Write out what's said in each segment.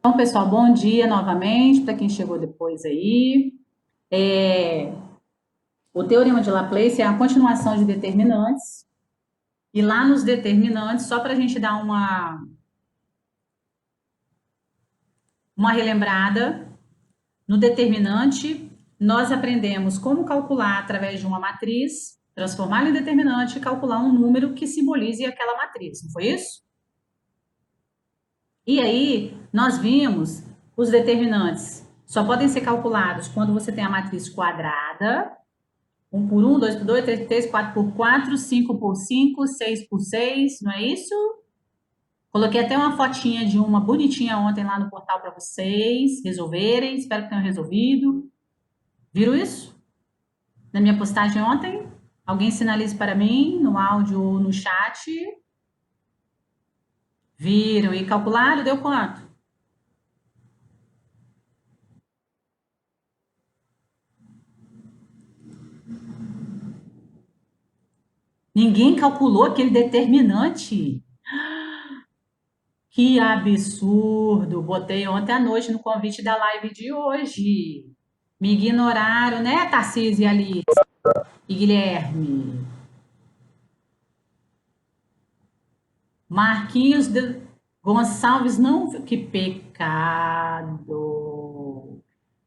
Então, pessoal, bom dia novamente para quem chegou depois aí. O Teorema de Laplace é a continuação de determinantes. E lá nos determinantes, só para a gente dar uma relembrada, no determinante, nós aprendemos como calcular através de uma matriz, transformá-la em determinante e calcular um número que simbolize aquela matriz, não foi isso? E aí, nós vimos os determinantes só podem ser calculados quando você tem a matriz quadrada. 1 por 1, 2 por 2, 3 por 3, 4 por 4, 5 por 5, 6 por 6, não é isso? Coloquei até uma fotinha de uma bonitinha ontem lá no portal para vocês resolverem. Espero que tenham resolvido. Viram isso? Na minha postagem ontem? Alguém sinalize para mim no áudio ou no chat. Viram e calcularam? Deu quanto? Ninguém calculou aquele determinante. Que absurdo! Botei ontem à noite no convite da live de hoje. Me ignoraram, né, Tarcísio e Alice e Guilherme? Marquinhos de Gonçalves, não. Que pecado!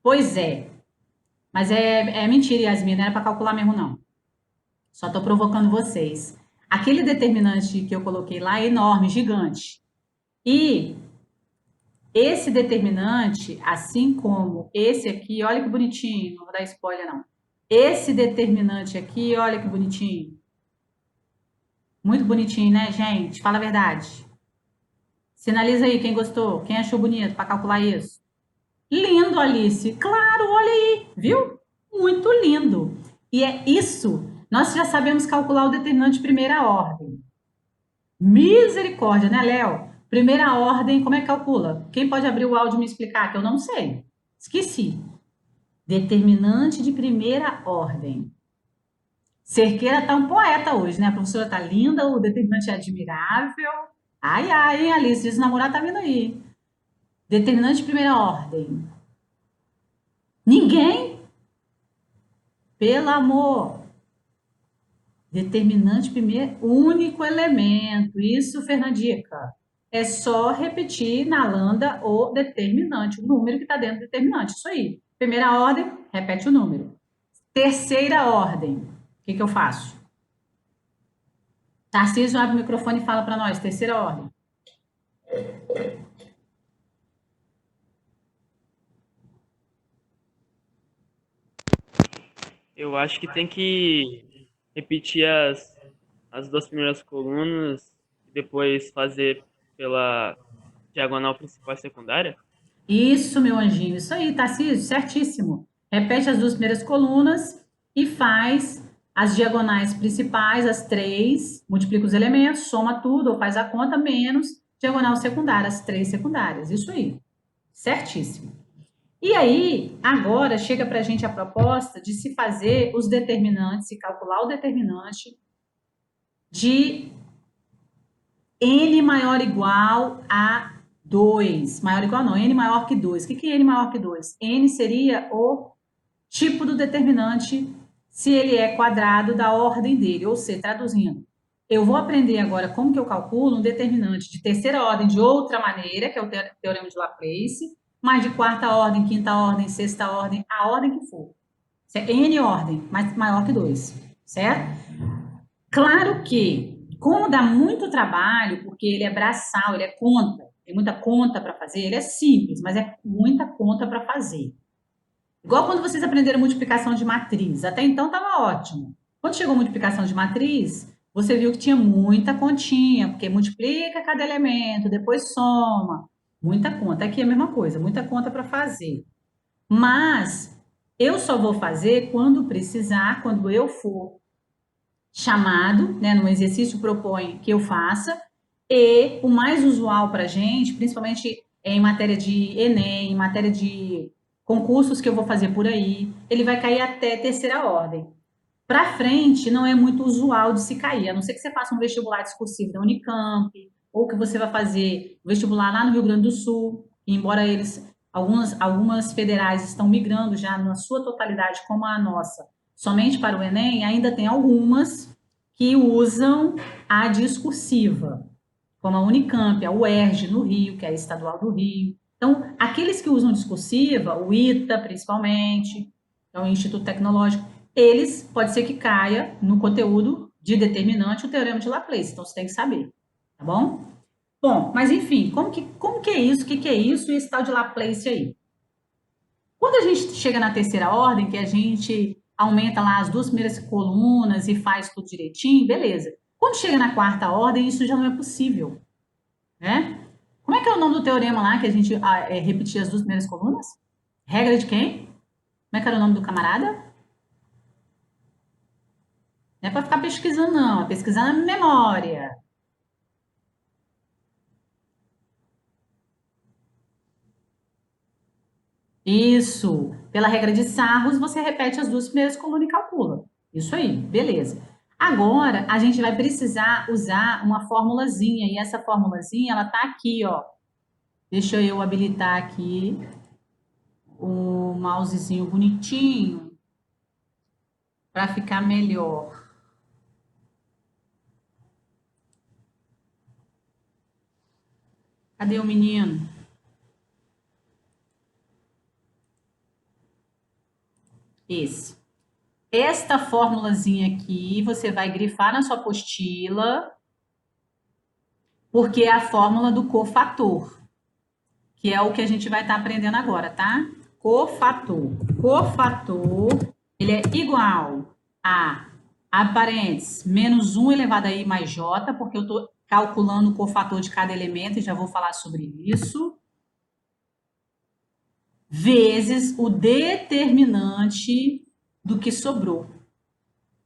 Pois é, mas é mentira, Yasmin, não era para calcular mesmo, não. Só estou provocando vocês. Aquele determinante que eu coloquei lá é enorme, gigante. E esse determinante, assim como esse aqui, olha que bonitinho, não vou dar spoiler não. Esse determinante aqui, olha que bonitinho. Muito bonitinho, né, gente? Fala a verdade. Sinaliza aí quem gostou, quem achou bonito para calcular isso. Lindo, Alice. Claro, olha aí, viu? Muito lindo. E é isso. Nós já sabemos calcular o determinante de primeira ordem. Misericórdia, né, Léo? Primeira ordem, como é que calcula? Quem pode abrir o áudio e me explicar? Que eu não sei. Esqueci. Determinante de primeira ordem. Cerqueira tá um poeta hoje, né? A professora tá linda, o determinante é admirável. Ai, ai, hein, Alice? Esse namorado tá vindo aí. Determinante de primeira ordem. Ninguém? Pelo amor. Determinante primeiro, único elemento. Isso, Fernandica. É só repetir na lambda o determinante, o número que está dentro do determinante. Isso aí. Primeira ordem, repete o número. Terceira ordem, o que eu faço? Tarcísio abre o microfone e fala para nós. Terceira ordem. Eu acho que tem que repetir as duas primeiras colunas e depois fazer pela diagonal principal e secundária. Isso, meu anjinho. Isso aí, Tarcísio, certíssimo. Repete as duas primeiras colunas e faz as diagonais principais, as três, multiplica os elementos, soma tudo ou faz a conta, menos diagonal secundária, as três secundárias. Isso aí. Certíssimo. E aí, agora chega para a gente a proposta de se fazer os determinantes, se calcular o determinante de n maior ou igual a 2. Maior ou igual não, n maior que 2. O que é n maior que 2? N seria o tipo do determinante se ele é quadrado da ordem dele, ou seja, traduzindo. Eu vou aprender agora como que eu calculo um determinante de terceira ordem de outra maneira, que é o teorema de Laplace, mas de quarta ordem, quinta ordem, sexta ordem, a ordem que for. N ordem, mas maior que 2, certo? Claro que, como dá muito trabalho, porque ele é braçal, ele é conta, tem muita conta para fazer, ele é simples, mas é muita conta para fazer. Igual quando vocês aprenderam multiplicação de matriz, até então estava ótimo. Quando chegou a multiplicação de matriz, você viu que tinha muita continha, porque multiplica cada elemento, depois soma. Muita conta. Aqui é a mesma coisa, muita conta para fazer. Mas eu só vou fazer quando precisar, quando eu for chamado, né, no exercício propõe que eu faça, e o mais usual para a gente, principalmente em matéria de Enem, em matéria de concursos que eu vou fazer por aí, ele vai cair até terceira ordem. Para frente, não é muito usual de se cair, a não ser que você faça um vestibular discursivo da Unicamp, ou que você vai fazer vestibular lá no Rio Grande do Sul. embora algumas federais estão migrando já na sua totalidade, como a nossa, somente para o Enem, ainda tem algumas que usam a discursiva, como a Unicamp, a UERJ no Rio, que é a estadual do Rio. Então, aqueles que usam discursiva, o ITA principalmente, é o Instituto Tecnológico, eles pode ser que caia no conteúdo de determinante o teorema de Laplace, então você tem que saber, tá bom? Bom, mas enfim, como que é isso? O que é isso e esse tal de Laplace aí? Quando a gente chega na terceira ordem, que a gente aumenta lá as duas primeiras colunas e faz tudo direitinho, beleza. Quando chega na quarta ordem, isso já não é possível, né? Como é que é o nome do teorema lá que a gente repetia as duas primeiras colunas? Regra de quem? Como é que era o nome do camarada? Não é para ficar pesquisando, não. É pesquisar na memória. Isso. Pela regra de Sarros, você repete as duas primeiras colunas e calcula. Isso aí, beleza. Agora, a gente vai precisar usar uma formulazinha. E essa formulazinha, ela tá aqui, ó. Deixa eu habilitar aqui o mousezinho bonitinho para ficar melhor. Cadê o menino? Esse. Esta formulazinha aqui, você vai grifar na sua apostila, porque é a fórmula do cofator, que é o que a gente vai estar aprendendo agora, tá? Cofator. Cofator, ele é igual a parênteses, menos 1 elevado a i mais j, porque eu estou calculando o cofator de cada elemento e já vou falar sobre isso, vezes o determinante do que sobrou.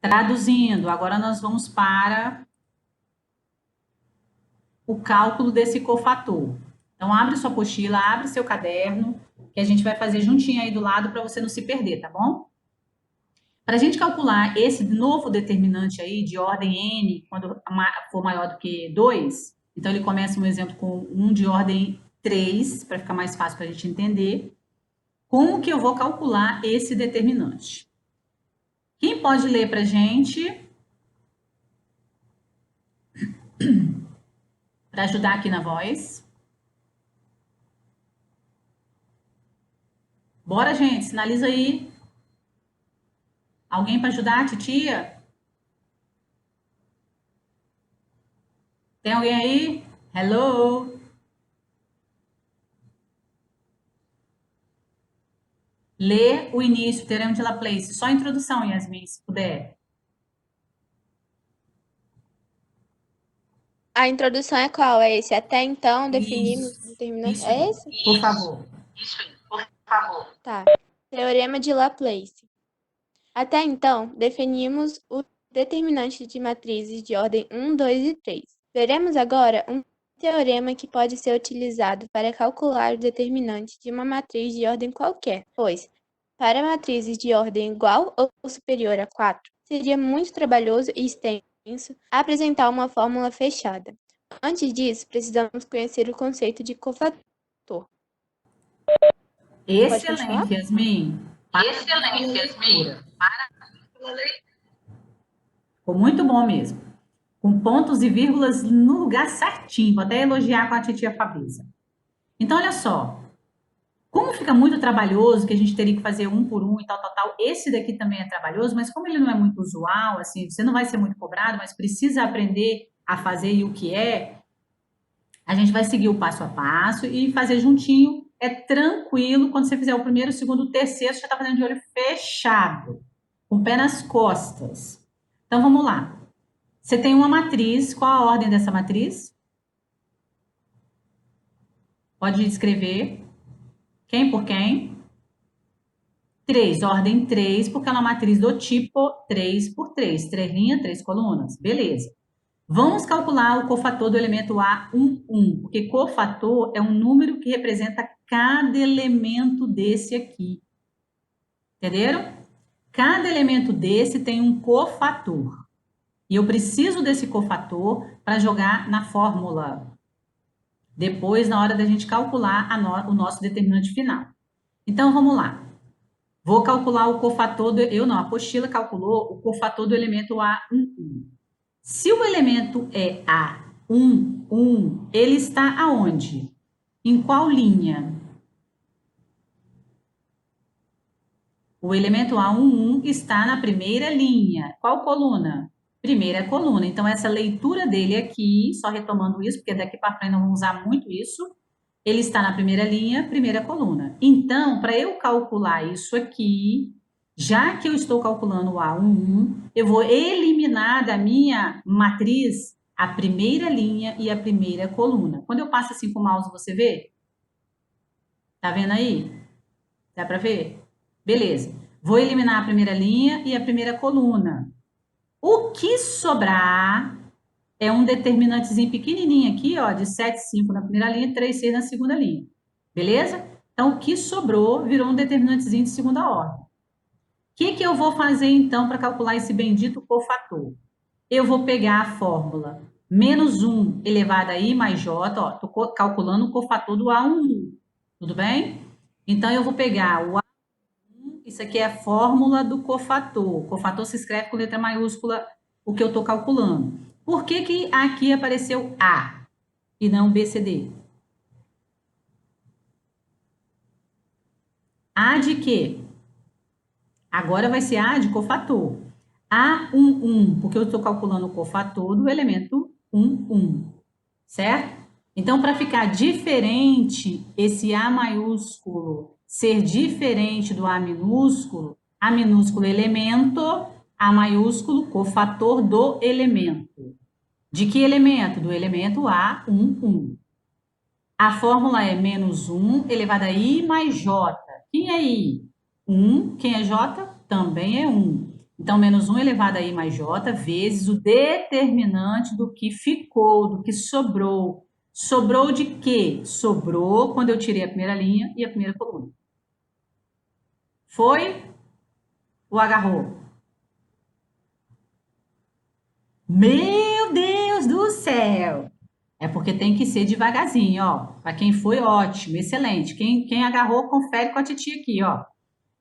Traduzindo, agora nós vamos para o cálculo desse cofator. Então, abre sua apostila, abre seu caderno, que a gente vai fazer juntinho aí do lado para você não se perder, tá bom? Para a gente calcular esse novo determinante aí de ordem n, quando for maior do que 2, então ele começa um exemplo com um de ordem 3, para ficar mais fácil para a gente entender. Como que eu vou calcular esse determinante? Quem pode ler para a gente? Para ajudar aqui na voz. Bora, gente, sinaliza aí. Alguém para ajudar, titia? Tem alguém aí? Hello? Lê o início, teorema de Laplace. Só a introdução, Yasmin, se puder. A introdução é qual? É esse? Até então, definimos Isso, determinante. isso, É esse? por favor. Tá. Teorema de Laplace. Até então, definimos o determinante de matrizes de ordem 1, 2 e 3. Veremos agora um teorema que pode ser utilizado para calcular o determinante de uma matriz de ordem qualquer, pois, para matrizes de ordem igual ou superior a 4, seria muito trabalhoso e extenso apresentar uma fórmula fechada. Antes disso, precisamos conhecer o conceito de cofator. Pode continuar? Excelente, Yasmin. Excelente, Yasmin. Ficou muito bom mesmo. Com pontos e vírgulas no lugar certinho. Vou até elogiar com a titia Fabrícia. Então, olha só. Como fica muito trabalhoso, que a gente teria que fazer um por um e tal, tal, tal, esse daqui também é trabalhoso, mas como ele não é muito usual, assim, você não vai ser muito cobrado, mas precisa aprender a fazer e o que é, a gente vai seguir o passo a passo e fazer juntinho. É tranquilo, quando você fizer o primeiro, o segundo, o terceiro, você já está fazendo de olho fechado, com o pé nas costas. Então, vamos lá. Você tem uma matriz, qual a ordem dessa matriz? Pode escrever. Quem por quem? 3, ordem 3, porque ela é uma matriz do tipo 3 por 3. 3 linhas, 3 colunas. Beleza. Vamos calcular o cofator do elemento A11, porque cofator é um número que representa cada elemento desse aqui. Entenderam? Cada elemento desse tem um cofator. E eu preciso desse cofator para jogar na fórmula. depois na hora da gente calcular o nosso determinante final. Então, vamos lá. Vou calcular o cofator, a apostila calculou o cofator do elemento A11. Se o elemento é A11, ele está aonde? Em qual linha? O elemento A11 está na primeira linha. Qual coluna? Primeira coluna. Então, essa leitura dele aqui, só retomando isso, porque daqui para frente nós vamos usar muito isso, ele está na primeira linha, primeira coluna. Então, para eu calcular isso aqui, já que eu estou calculando o A11, eu vou eliminar da minha matriz a primeira linha e a primeira coluna. Quando eu passo assim com o mouse, você vê? Tá vendo aí? Dá para ver? Beleza. Vou eliminar a primeira linha e a primeira coluna. O que sobrar é um determinantezinho pequenininho aqui, ó, de 7,5 na primeira linha e 3,6 na segunda linha. Beleza? Então, o que sobrou virou um determinantezinho de segunda ordem. O que eu vou fazer, então, para calcular esse bendito cofator? Eu vou pegar a fórmula menos 1 elevado a I mais J, ó, estou calculando o cofator do A11, tudo bem? Então, eu vou pegar o A11, isso aqui é a fórmula do cofator. O cofator se escreve com letra maiúscula, o que eu estou calculando. Por que que aqui apareceu A e não B, C, D? A de quê? Agora vai ser A de cofator. A11, porque eu estou calculando o cofator do elemento 11, certo? Então, para ficar diferente, esse A maiúsculo ser diferente do A minúsculo elemento, A maiúsculo cofator do elemento. De que elemento? Do elemento A11. A fórmula é menos 1 elevado a I mais J. Quem é I? 1. Quem é J? Também é 1. Então, menos 1 elevado a I mais J vezes o determinante do que ficou, do que sobrou. Sobrou de quê? Sobrou quando eu tirei a primeira linha e a primeira coluna. Foi ou agarrou? Meu Deus do céu! É porque tem que ser devagarzinho, ó. Para quem foi, ótimo, excelente. Quem agarrou, confere com a titia aqui, ó.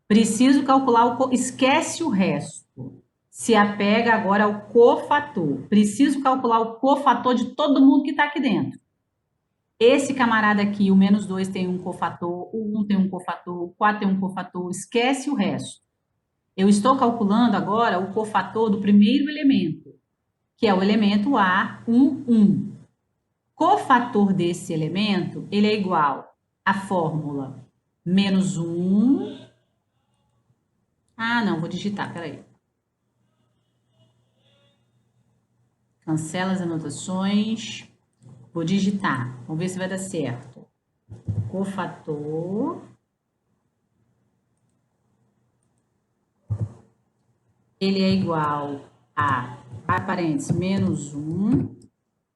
Preciso calcular esquece o resto. Se apega agora ao cofator. Preciso calcular o cofator de todo mundo que está aqui dentro. Esse camarada aqui, o menos 2 tem um cofator, o 1 tem um cofator, o 4 tem um cofator, esquece o resto. Eu estou calculando agora o cofator do primeiro elemento, que é o elemento A11. Cofator desse elemento, ele é igual à fórmula menos 1. Ah, não, vou digitar, peraí. Cancela as anotações. Vou digitar. Vamos ver se vai dar certo. Cofator. Ele é igual a parênteses, menos 1.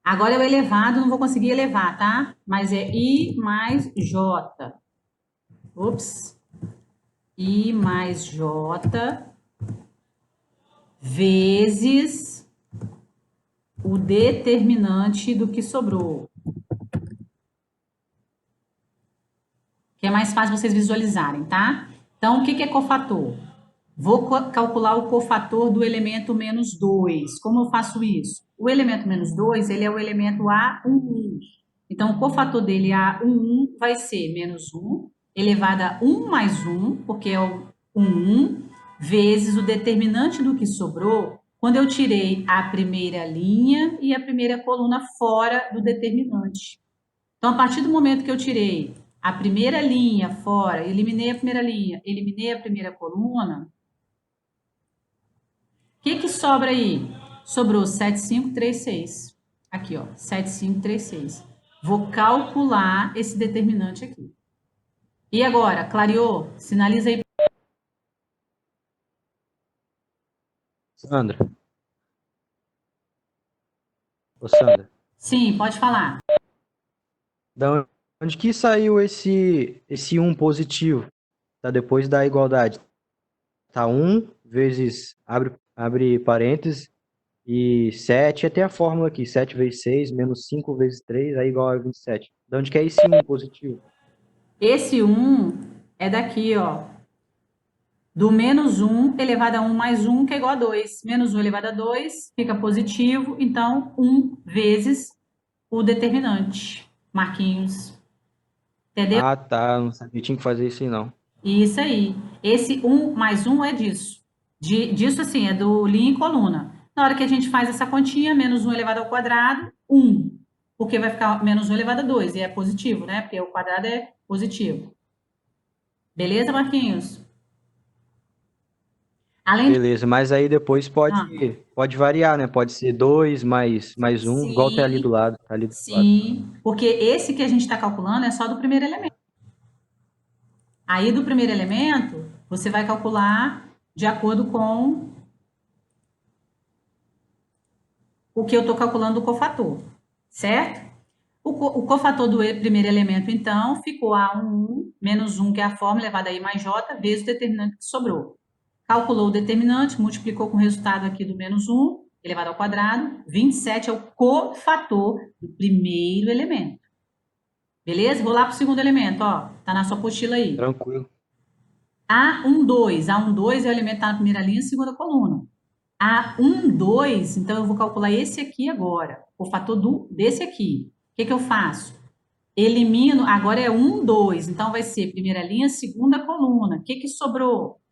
Agora é o elevado, não vou conseguir elevar, tá? Mas é I mais J. Ops. I mais J vezes o determinante do que sobrou. Que é mais fácil vocês visualizarem, tá? Então, o que é cofator? Vou calcular o cofator do elemento menos 2. Como eu faço isso? O elemento menos 2, ele é o elemento A11. Então, o cofator dele, A11, vai ser menos 1, elevado a 1 mais 1, porque é o 1, vezes o determinante do que sobrou, quando eu tirei a primeira linha e a primeira coluna fora do determinante. Então, a partir do momento que eu tirei a primeira linha fora, eliminei a primeira linha, eliminei a primeira coluna, o que sobra aí? Sobrou 7536. Aqui, ó, 7536. Vou calcular esse determinante aqui. E agora, clareou? Sinaliza aí. Sandra. Ô, Sandra. Sim, pode falar. Da onde que saiu esse 1 positivo? Tá depois da igualdade. Tá 1 vezes, abre parênteses, E 7, tem a fórmula aqui, 7 vezes 6 menos 5 vezes 3 é igual a 27. De onde que é esse 1 positivo? Esse 1 é daqui, ó. Do menos 1 elevado a 1 mais 1, que é igual a 2. Menos 1 elevado a 2 fica positivo, então 1 vezes o determinante. Marquinhos. Entendeu? Ah, tá, não sabia, tinha que fazer isso aí não. Isso aí. Esse 1 mais 1 é disso. Disso, assim, é do linha e coluna. Na hora que a gente faz essa continha, menos 1 elevado ao quadrado, 1. Porque vai ficar menos 1 elevado a 2, e é positivo, né? Porque o quadrado é positivo. Beleza, Marquinhos? Além de... Beleza, mas aí depois Ah, pode variar, né? Pode ser 2 mais 1, igual tá ali do sim, lado, tá ali do lado. sim. Porque esse que a gente está calculando é só do primeiro elemento. Aí, do primeiro elemento, você vai calcular de acordo com o que eu estou calculando do cofator, certo? O cofator do primeiro elemento, então, ficou A1 menos 1, que é a fórmula elevada a I mais J, vezes o determinante que sobrou. Calculou o determinante, multiplicou com o resultado aqui do menos 1, elevado ao quadrado. 27 é o cofator do primeiro elemento. Beleza? Vou lá para o segundo elemento, ó. Tá na sua apostila aí. Tranquilo. A12. A12 é o elemento que tá na primeira linha, segunda coluna. A12, então eu vou calcular esse aqui agora, o fator desse aqui. O que que eu faço? Elimino, agora é 1, 2, então vai ser primeira linha, segunda coluna. O que que sobrou?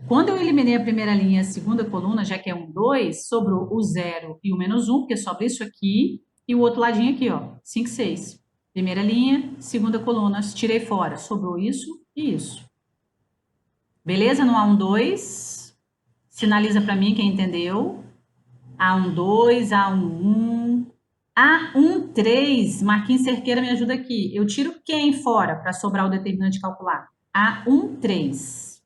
Quando eu eliminei a primeira linha e a segunda coluna, já que é 1, 2, sobrou o 0 e o menos 1, porque sobra isso aqui, e o outro ladinho aqui, ó, 5, 6. Primeira linha, segunda coluna, tirei fora, sobrou isso e isso. Beleza? No A1, 2... Sinaliza para mim quem entendeu. A1, 2, A1, 1. A1, 3. Marquinhos Cerqueira me ajuda aqui. Eu tiro quem fora para sobrar o determinante calcular? A1, 3.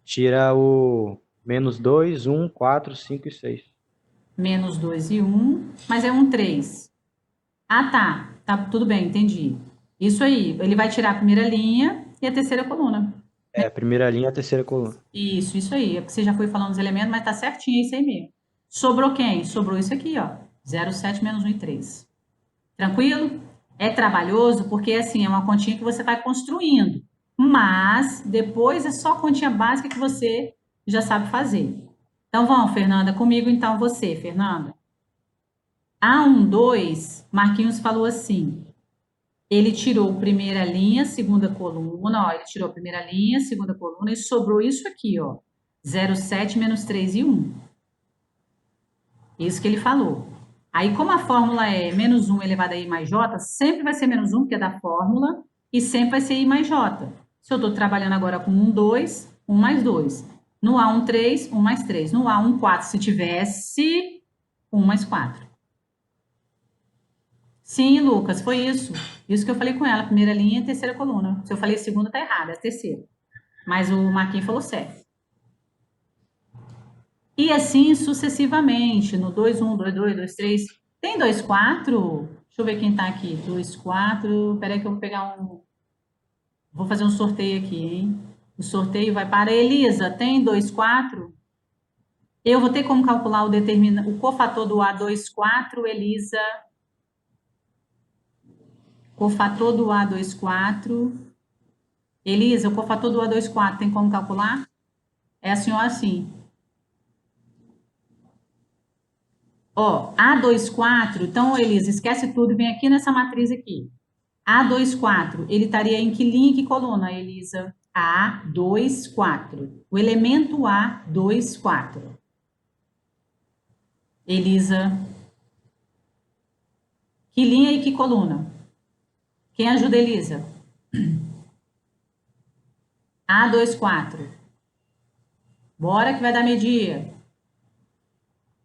Tira o menos 2, 1, 4, 5 e 6. Menos 2 e 1. Mas é 1, 3. Ah, tá. Tá, tudo bem, entendi. Isso aí. Ele vai tirar a primeira linha e a terceira coluna. É, a primeira linha e a terceira coluna. Isso aí. É porque você já foi falando dos elementos, mas tá certinho isso aí mesmo. Sobrou quem? Sobrou isso aqui, ó. 0, 7, menos 1 e 3. Tranquilo? É trabalhoso porque, assim, é uma continha que você vai construindo. Mas, depois é só continha básica que você já sabe fazer. Então, vamos, Fernanda, comigo então você, Fernanda. A1, 2, Marquinhos falou assim, ele tirou primeira linha, segunda coluna, ó, ele tirou a primeira linha, segunda coluna e sobrou isso aqui, ó, 0, 7, menos 3 e 1. Isso que ele falou. Aí, como a fórmula é menos 1 elevado a I mais J, sempre vai ser menos 1, porque é da fórmula, e sempre vai ser I mais J. Se eu estou trabalhando agora com 1, 2, 1 mais 2. No A1, 3, 1 mais 3. No A1, 4, se tivesse 1 mais 4. Sim, Lucas, foi isso. Isso que eu falei com ela, primeira linha e terceira coluna. Se eu falei segunda, tá errado, é a terceira. Mas o Marquinhos falou certo. E assim sucessivamente, no 2, 1, 2, 2, 2, 3. Tem 2, 4? Deixa eu ver quem tá aqui. 2, 4. Peraí que eu vou pegar um... Vou fazer um sorteio aqui, hein? O sorteio vai para a Elisa. Tem 2, 4? Eu vou ter como calcular o cofator do A2, 4, Elisa. Cofator do A2, 4. Elisa, o cofator do A2, 4 tem como calcular? É assim ou assim? Ó, A24, então, Elisa, esquece tudo e vem aqui nessa matriz aqui. A24, ele estaria em que linha e que coluna, Elisa? A24. O elemento A24. Elisa. Que linha e que coluna? Quem ajuda, Elisa? A24. Bora que vai dar meio-dia.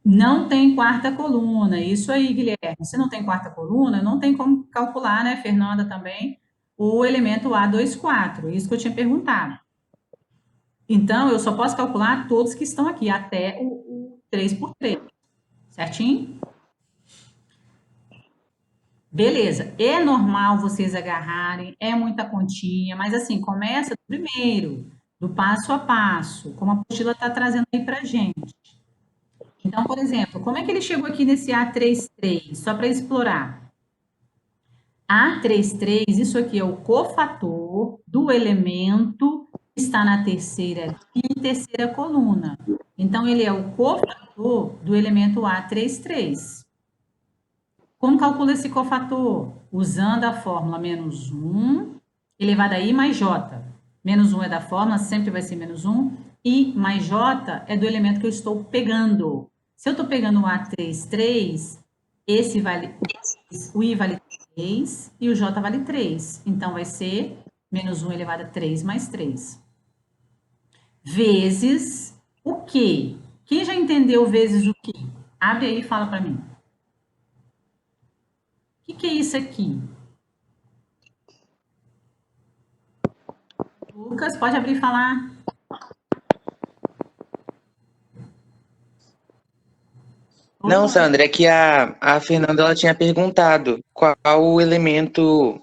Não tem quarta coluna, isso aí, Guilherme. Se não tem quarta coluna, não tem como calcular, né, Fernanda, também, o elemento A24, isso que eu tinha perguntado. Então, eu só posso calcular todos que estão aqui, até o 3 por 3, certinho? Beleza, é normal vocês agarrarem, é muita continha, mas assim, começa do do passo a passo, como a apostila está trazendo aí para gente. Então, por exemplo, como é que ele chegou aqui nesse A33? Só para explorar. A33, isso aqui é o cofator do elemento que está na terceira e terceira coluna. Então, ele é o cofator do elemento A33. Como calcula esse cofator? Usando a fórmula menos 1 elevado a I mais J. Menos 1 é da fórmula, sempre vai ser menos 1. I mais J é do elemento que eu estou pegando. Se eu estou pegando o A33, esse vale, o I vale 3 e o J vale 3. Então, vai ser menos 1 elevado a 3 mais 3. Vezes o quê? Quem já entendeu vezes o quê? Abre aí e fala para mim. O que é isso aqui? Lucas, pode abrir e falar. Não, Sandra, é que a Fernanda ela tinha perguntado qual o elemento,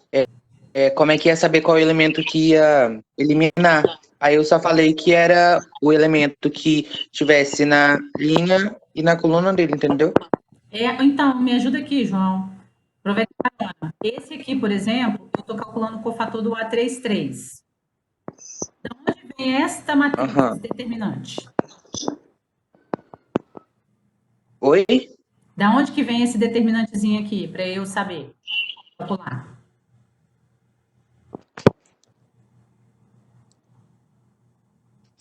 como é que ia saber qual elemento que ia eliminar. Aí eu só falei que era o elemento que tivesse na linha e na coluna dele, entendeu? Então, me ajuda aqui, João. Aproveita a carona. Esse aqui, por exemplo, eu estou calculando o cofator do A33. De onde vem esta matriz determinante? Oi? Da onde que vem esse determinantezinho aqui, para eu saber calcular?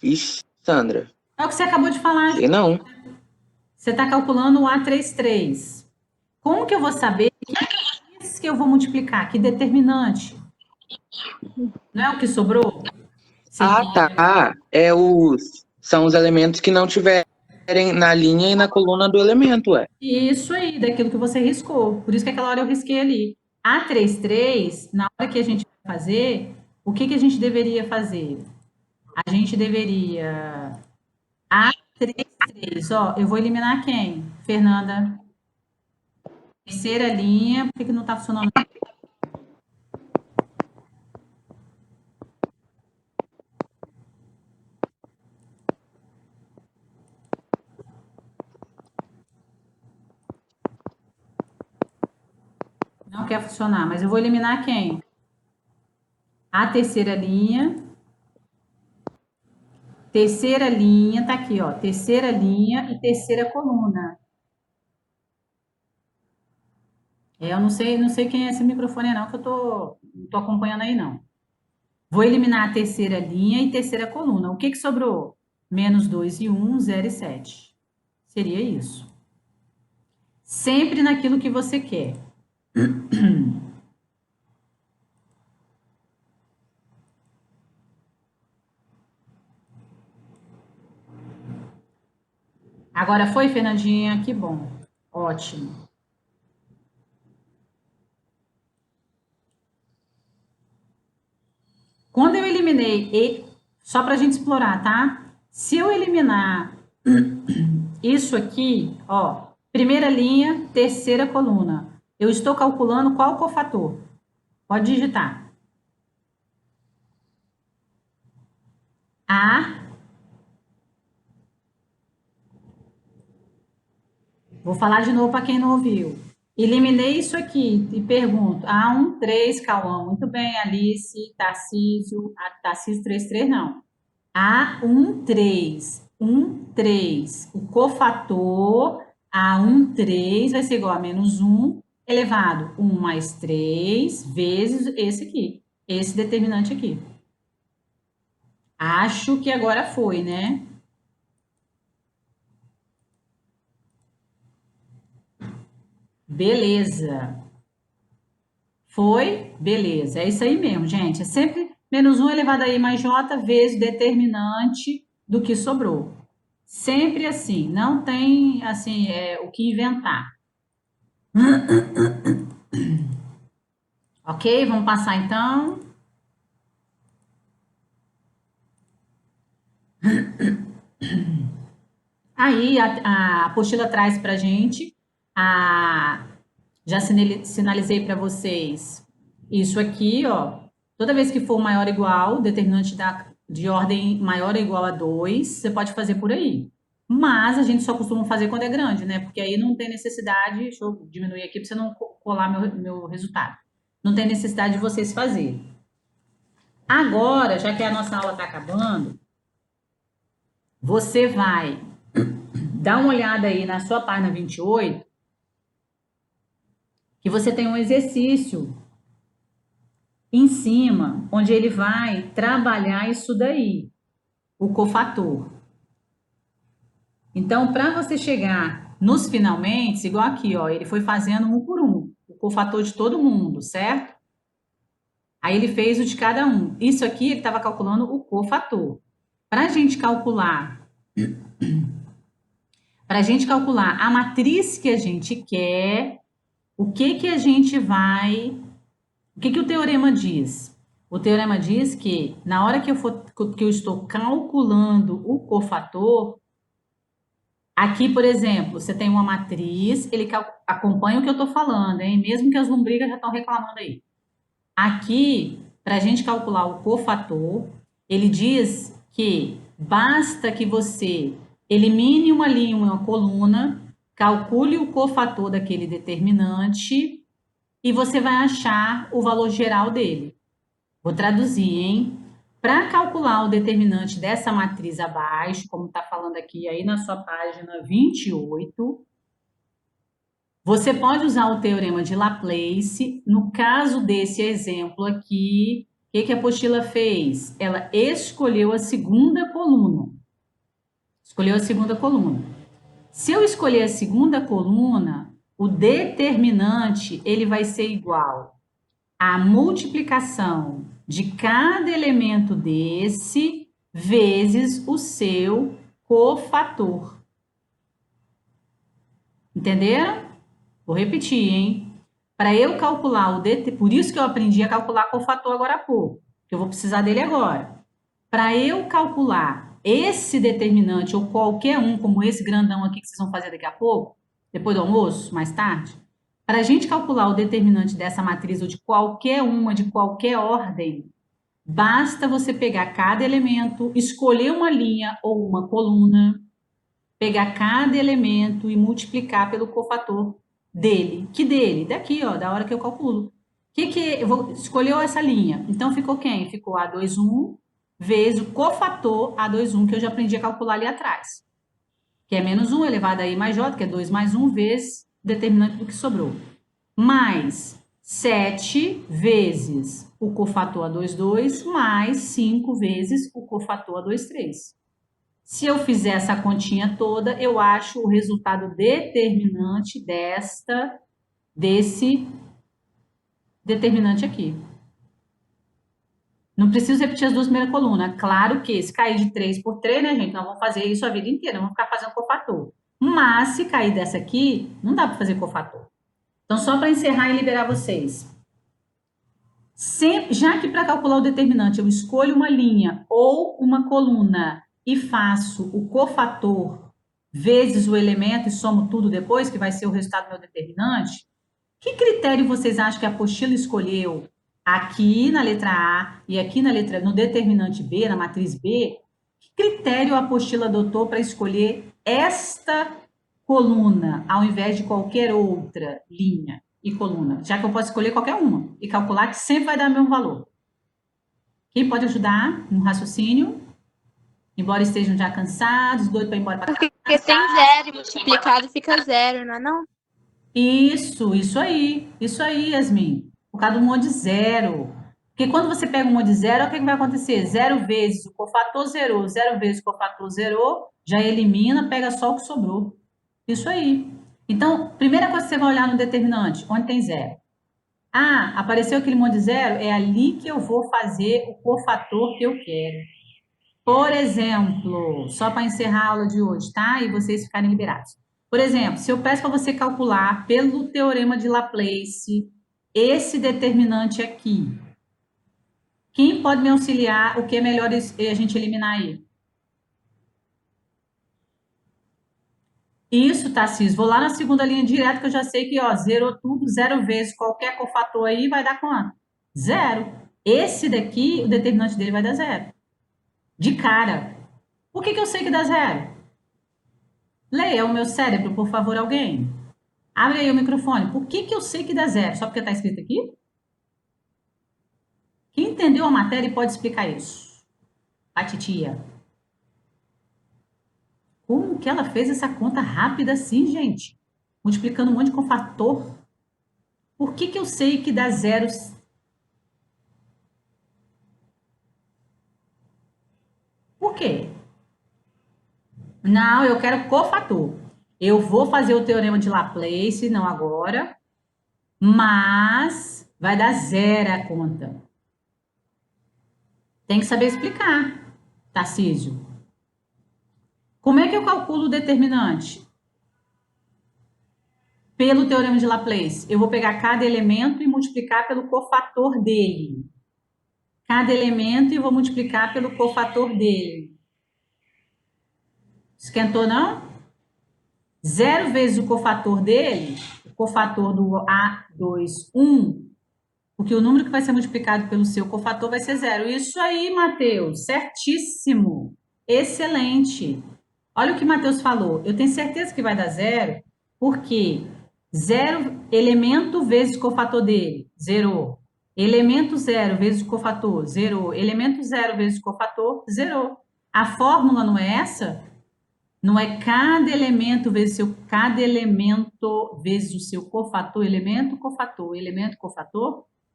Ixi, Sandra. É o que você acabou de falar. Sei não. Você está calculando o A33. Como que eu vou saber que eu vou multiplicar? Que determinante? Não é o que sobrou? Tá. São os elementos que não tiverem na linha e na coluna do elemento, Isso aí, daquilo que você riscou. Por isso que aquela hora eu risquei ali. A33, na hora que a gente vai fazer, o que a gente deveria fazer? A gente deveria... A33, ó, eu vou eliminar quem? Fernanda. Terceira linha, por que não está funcionando? Não quer funcionar, mas eu vou eliminar quem? A terceira linha. Terceira linha, tá aqui, ó. Terceira linha e terceira coluna. Eu não sei quem é esse microfone não, que eu não tô acompanhando aí não. Vou eliminar a terceira linha e terceira coluna. O que sobrou? Menos 2 e 1, 0 e 7. Seria isso. Sempre naquilo que você quer. Agora foi, Fernandinha? Que bom. Ótimo. Quando eu eliminei, só para a gente explorar, tá? Se eu eliminar isso aqui, ó, primeira linha, terceira coluna, eu estou calculando qual cofator? Pode digitar. Vou falar de novo para quem não ouviu. Eliminei isso aqui e pergunto. A13, Cauã. Muito bem, Alice, Tarcísio. Tarcísio 33, não. A13. 13. O cofator A13 vai ser igual a menos 1 elevado 1 mais 3 vezes esse aqui. Esse determinante aqui. Acho que agora foi, né? Beleza. Foi? Beleza. É isso aí mesmo, gente. É sempre menos 1 elevado a I mais J vezes determinante do que sobrou. Sempre assim. Não tem, assim, o que inventar. Ok? Vamos passar, então. Aí, a apostila traz pra gente já sinalizei para vocês isso aqui, ó. Toda vez que for maior ou igual, o determinante de ordem maior ou igual a 2, você pode fazer por aí. Mas a gente só costuma fazer quando é grande, né? Porque aí não tem necessidade, deixa eu diminuir aqui para você não colar meu resultado. Não tem necessidade de vocês fazerem. Agora, já que a nossa aula está acabando, você vai dar uma olhada aí na sua página 28, que você tem um exercício em cima, onde ele vai trabalhar isso daí, o cofator. Então, para você chegar nos finalmente, igual aqui, ó, ele foi fazendo um por um, o cofator de todo mundo, certo? Aí ele fez o de cada um. Isso aqui ele estava calculando o cofator. Para a gente calcular a matriz que a gente quer, o que a gente vai... O que o teorema diz? O teorema diz que na hora que eu estou calculando o cofator, aqui, por exemplo, você tem uma matriz, ele acompanha o que eu estou falando, hein? Mesmo que as lombrigas já estão reclamando aí. Aqui, para a gente calcular o cofator, ele diz que basta que você elimine uma linha e uma coluna, calcule o cofator daquele determinante e você vai achar o valor geral dele. Vou traduzir, hein? Para calcular o determinante dessa matriz abaixo, como está falando aqui aí na sua página 28, você pode usar o teorema de Laplace. No caso desse exemplo aqui, o que a apostila fez? Ela escolheu a segunda coluna. Escolheu a segunda coluna. Se eu escolher a segunda coluna, o determinante ele vai ser igual à multiplicação de cada elemento desse vezes o seu cofator. Entenderam? Vou repetir, hein? Para eu calcular o por isso que eu aprendi a calcular cofator agora há pouco, que eu vou precisar dele agora. Para eu calcular esse determinante ou qualquer um, como esse grandão aqui que vocês vão fazer daqui a pouco, depois do almoço, mais tarde, para a gente calcular o determinante dessa matriz ou de qualquer uma, de qualquer ordem, basta você pegar cada elemento, escolher uma linha ou uma coluna, pegar cada elemento e multiplicar pelo cofator dele. Que dele? Daqui, ó, da hora que eu calculo. Escolheu essa linha. Então, ficou quem? Ficou A21 vezes o cofator A21, que eu já aprendi a calcular ali atrás. Que é menos 1 elevado a I mais J, que é 2 mais 1 vezes o determinante do que sobrou. Mais 7 vezes o cofator A22, mais 5 vezes o cofator A23. Se eu fizer essa continha toda, eu acho o resultado determinante desse determinante aqui. Não preciso repetir as duas primeiras colunas. Claro que se cair de 3 por 3, né, gente? Nós vamos fazer isso a vida inteira, não vamos ficar fazendo cofator. Mas se cair dessa aqui, não dá para fazer cofator. Então, só para encerrar e liberar vocês. Já que para calcular o determinante eu escolho uma linha ou uma coluna e faço o cofator vezes o elemento e somo tudo depois, que vai ser o resultado do meu determinante, que critério vocês acham que a apostila escolheu aqui na letra A e aqui no determinante B, na matriz B? Que critério a apostila adotou para escolher esta coluna ao invés de qualquer outra linha e coluna? Já que eu posso escolher qualquer uma e calcular que sempre vai dar o mesmo valor. Quem pode ajudar no raciocínio? Embora estejam já cansados, doidos para ir embora para casa. Porque tem zero e multiplicado fica zero, não é não? Isso aí, Yasmin. Por causa do mod zero. Porque quando você pega um mod zero, o que vai acontecer? 0 vezes o cofator zerou, 0 vezes o cofator zerou, já elimina, pega só o que sobrou. Isso aí. Então, primeira coisa que você vai olhar no determinante, onde tem zero. Ah, apareceu aquele mod zero, é ali que eu vou fazer o cofator que eu quero. Por exemplo, só para encerrar a aula de hoje, tá? E vocês ficarem liberados. Por exemplo, se eu peço para você calcular pelo teorema de Laplace esse determinante aqui, quem pode me auxiliar? O que é melhor a gente eliminar aí? Isso, Tarcísio. Vou lá na segunda linha direto, que eu já sei que, ó, zerou tudo, 0 vezes qualquer cofator aí, vai dar quanto? 0. Esse daqui, o determinante dele vai dar 0. de cara. Por que eu sei que dá zero? Leia o meu cérebro, por favor, alguém. Abre aí o microfone. Por que eu sei que dá zero? Só porque está escrito aqui? Quem entendeu a matéria e pode explicar isso? A titia. Como que ela fez essa conta rápida assim, gente? Multiplicando um monte com fator. Por que eu sei que dá zero? Por quê? Não, eu quero cofator. Eu vou fazer o teorema de Laplace, não agora, mas vai dar zero a conta. Tem que saber explicar, Tarcísio. Como é que eu calculo o determinante? Pelo teorema de Laplace. Eu vou pegar cada elemento e multiplicar pelo cofator dele. Cada elemento e vou multiplicar pelo cofator dele. Esquentou, não? 0 vezes o cofator dele, o cofator do A2, 1, porque o número que vai ser multiplicado pelo seu cofator vai ser 0. Isso aí, Matheus, certíssimo. Excelente. Olha o que Matheus falou. Eu tenho certeza que vai dar 0, porque 0 elemento vezes cofator dele, 0. Elemento 0 vezes o cofator, 0. Elemento 0 vezes o cofator, 0. A fórmula não é essa? Não é cada elemento vezes o seu cofator, elemento, cofator.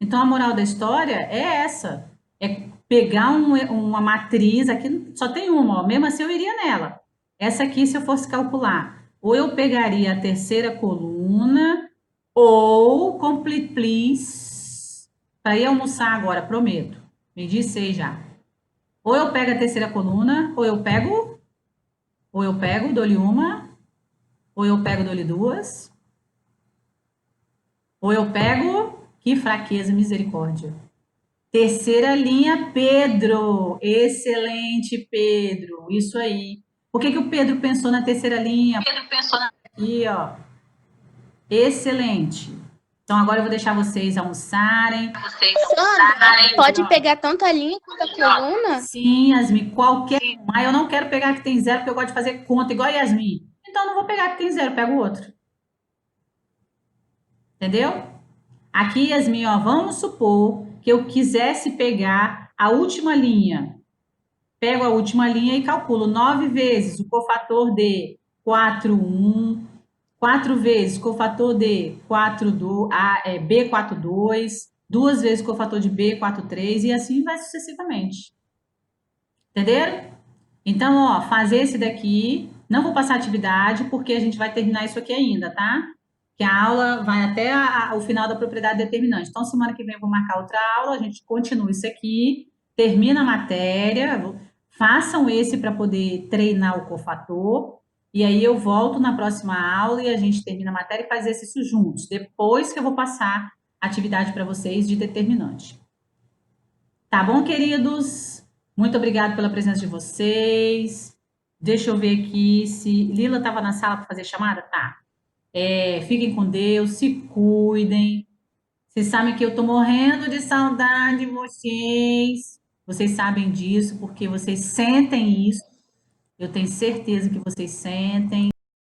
Então, a moral da história é essa. É pegar uma matriz, aqui só tem uma, ó, mesmo assim eu iria nela. Essa aqui, se eu fosse calcular, ou eu pegaria a terceira coluna, ou complete please, para ir almoçar agora, prometo. Me diz 6 já. Ou eu pego a terceira coluna, ou eu pego, dou-lhe uma, ou eu pego, dou-lhe duas, ou eu pego, que fraqueza, misericórdia. Terceira linha, Pedro. Excelente, Pedro. Isso aí. Por que o Pedro pensou na terceira linha? Aqui, ó. Excelente. Então, agora eu vou deixar vocês almoçarem. Sandra, pode pegar tanto a linha quanto a coluna? Sim, Yasmin, qualquer uma. Eu não quero pegar que tem 0, porque eu gosto de fazer conta igual a Yasmin. Então, eu não vou pegar que tem 0, pego outro. Entendeu? Aqui, Yasmin, ó, vamos supor que eu quisesse pegar a última linha. Pego a última linha e calculo 9 vezes o cofator de 4, 1, 4 vezes cofator de 4, B4, 2, 2 vezes cofator de B4, 3 e assim vai sucessivamente. Entenderam? Então, ó, fazer esse daqui, não vou passar atividade porque a gente vai terminar isso aqui ainda, tá? Que a aula vai até o final da propriedade determinante. Então, semana que vem eu vou marcar outra aula, a gente continua isso aqui, termina a matéria, façam esse para poder treinar o cofator, e aí eu volto na próxima aula e a gente termina a matéria e faz exercício juntos, depois que eu vou passar a atividade para vocês de determinante. Tá bom, queridos? Muito obrigada pela presença de vocês. Deixa eu ver aqui se Lila estava na sala para fazer chamada? Tá. Fiquem com Deus, se cuidem. Vocês sabem que eu tô morrendo de saudade de vocês. Vocês sabem disso porque vocês sentem isso. Eu tenho certeza que vocês sentem.